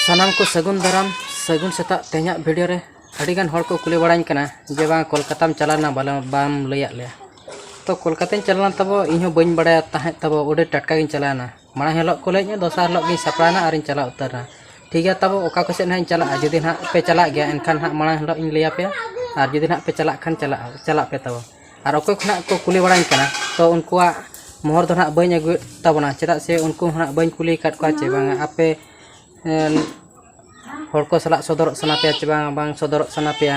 सानाम को सगुन दाराम सगुन सेता तेहना वीडियो रे अड़ीगान हर को कुली बड़ाई कना जे बांग कोलकाता में चलाना बाम लैया ले तो कोलकाता चलना तब इन बी बड़ा तब उड़े टटका चलाना माड़ा हेलो को लेना दोसार हिलोग सापड़ाना और चला उतरना ठीक है तब ओका को सेड ना चला जुदी ना पे चला गया एनखान हाँ माड़ा हिलोग लैया पे और जुदी ना पे चला खान चला पे तब और अकोय खुना को कुली बड़ाई कना तो उनकुआ मोहर दो ना बी अगुए तबना चेदा से उनको ना बी कुली काट को चे बांग आपे हर को सला सदर सना पे चे बांग सदर सना पे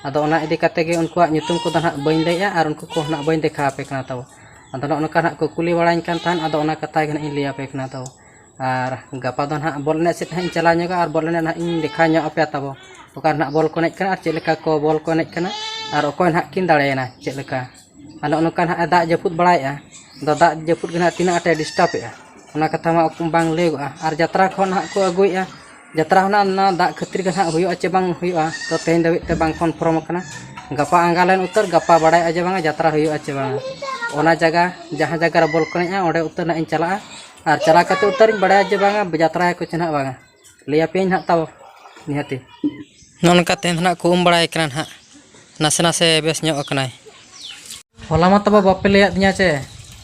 अदो ओना इदी काते गे उनको ᱧᱩᱛᱩᱢ को ना बी लैया और उनको को ना बी देखा पे कना तब अदो नका ना को कुली बड़ाई कान थान अदो ओना कथा गे ना इन लैया पे कना तब और गपा दो ना बॉल ने से इन चला ᱧᱚᱜᱟ और बॉल ने ना इन देखा ᱧᱚᱜ पे तब ओका ना बॉल को नेक कना और चे लेका को बॉल को नेक कना और ओकोय ना किन दाड़ेना चे लेका अदो ओनका ना दाग जपुत बड़ाया दो दाग जपुत गे ना तीना आटे डिस्टर्ब ए ओना कथा मा बांग लेगोआ और यात्रा खन ना को अगुया यात्रा ना दाग खातिर गे ना हुयो चे बांग हुयो तो तेन दबिते बांग कन्फर्म कना गपा आंगालेन उतर गपा बड़ाया जे बांग यात्रा हुयो चे बांग ओना जगह जहाँ जगह बॉल को नेआ ओडे उतर ना इन चला और चला करते उतर बड़ा जे बांग यात्रा को चना बांग लैया पे ना तब निहती ननका तेन ना को बड़ाय कना ना नासे नासे बेस ᱧᱚᱜ कनाय होला मा तब बापे लैया दिया चे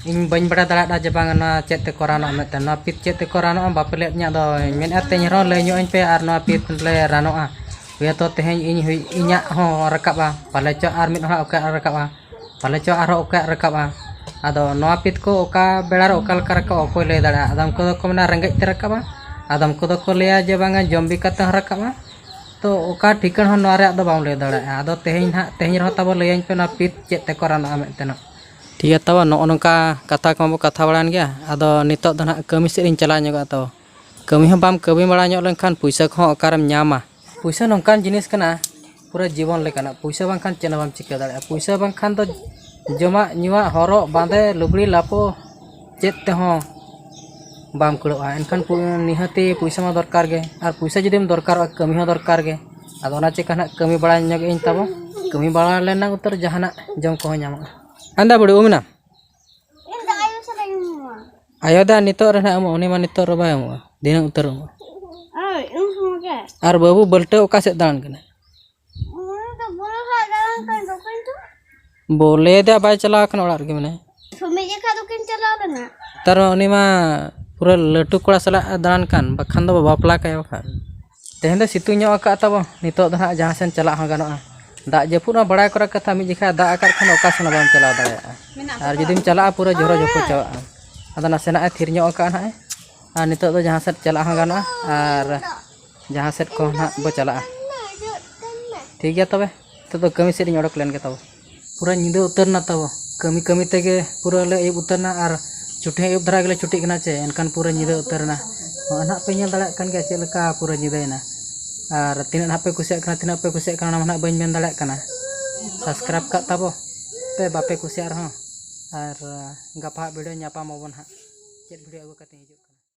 इन बी बड़ा दाड़ा जे बांग ना चेते को रानो मेते ना पित चेते को रानो बापे लैया दिया दो मेन तेन रो लय ᱧᱚᱜ पे और ना पित ले रानोआ वे तो तेहें इन इña हो रकाबा पाले चो और मिद हा ओका रकाबा पाले चो आरो ओका रकाबा अदो नवा पित को ओका बेड़ा ओका लका रकाबा ओकोय लय दाड़ा आदम को मेना रेंगेज ते रकाबा आदम को लैया जे बांग जम्बी काते रकाबा तो ओका ठिकन हो नवा रे दो बाम लय दाड़ा आदो तेहें रहो तब लैयाñ पे ना पित चेते को रानो मेतेनो ठीक है तब नोका कथा को कथा बड़ान गया अदो नितो दो ना कमी से चला ᱧᱚᱜᱟ तो कमी हो बाम कमी बड़ा ᱧᱚᱜ लेनखान पैसा को ओकारम ᱧᱟᱢᱟ पैसा नोकान जिनिस कना पूरा जीवन लेकाना पैसा बांखान चेना बाम चिका दाड़ा पैसा बांखान तो जमा ᱧᱩᱣᱟ हरो बांधे लुगड़ी लापो चेत ते हो बाम कुड़ोआ एनखान निहती पैसा मा दरकार गे और पैसा जुदीम दरकार कमी हो दरकार गे अदो ओना चिका ना कमी बड़ा ᱧᱚᱜ इन तब कमी बड़ा लेना उतर जहाना जम को ᱧᱟᱢᱚᱜᱼᱟ अंदा बड़ी उमिना आयो दा नितो रे ना उनी मा नितो रे बाय उमो दिन उतर उमो और बाबू बल्टे ओका से दान कना बोले दे बाय चला कन ओड़ा रे मने सुमे जे खादो किन चला लेना तार उनी मा पूरा लटू कोड़ा सला दान कान बखान दो बापला काय बखान तेहें दो सितु ᱧᱚᱜ का तब नितो द ना जहां सेन चला ह गानोआ दाग जपुर ना बड़ा कर कथा मी जिखा दाग आकार खन ओका सेन बाम चला दाड़ा और जुदीम चला पूरा जोरो जोको चावा अदा नासेना थिर ᱧᱚᱜ का ना और नितो दो जहां सेन चला ह गानोआ और जहां सेट को ना बो चला ठीक है तबे तो कमी से ओडक लेन के तब पूरा निदे उतरना तब कमी कमी तेगे पूरा ले एब उतरना और छुट्टी एब धरा गले छुट्टी कना चे एनखान पूरा निदे उतरना ना पे नेल दाड़ा कान गे चेलका पूरा निदेना और तीना पे कुसिया कना तीना पे कुसिया कना ना बइन मेन दाड़ा कना सब्सक्राइब का तबो पे बापे कुसिया रहो और गपा वीडियो न्यापा मबन हा चेत वीडियो अगु कते हिजुक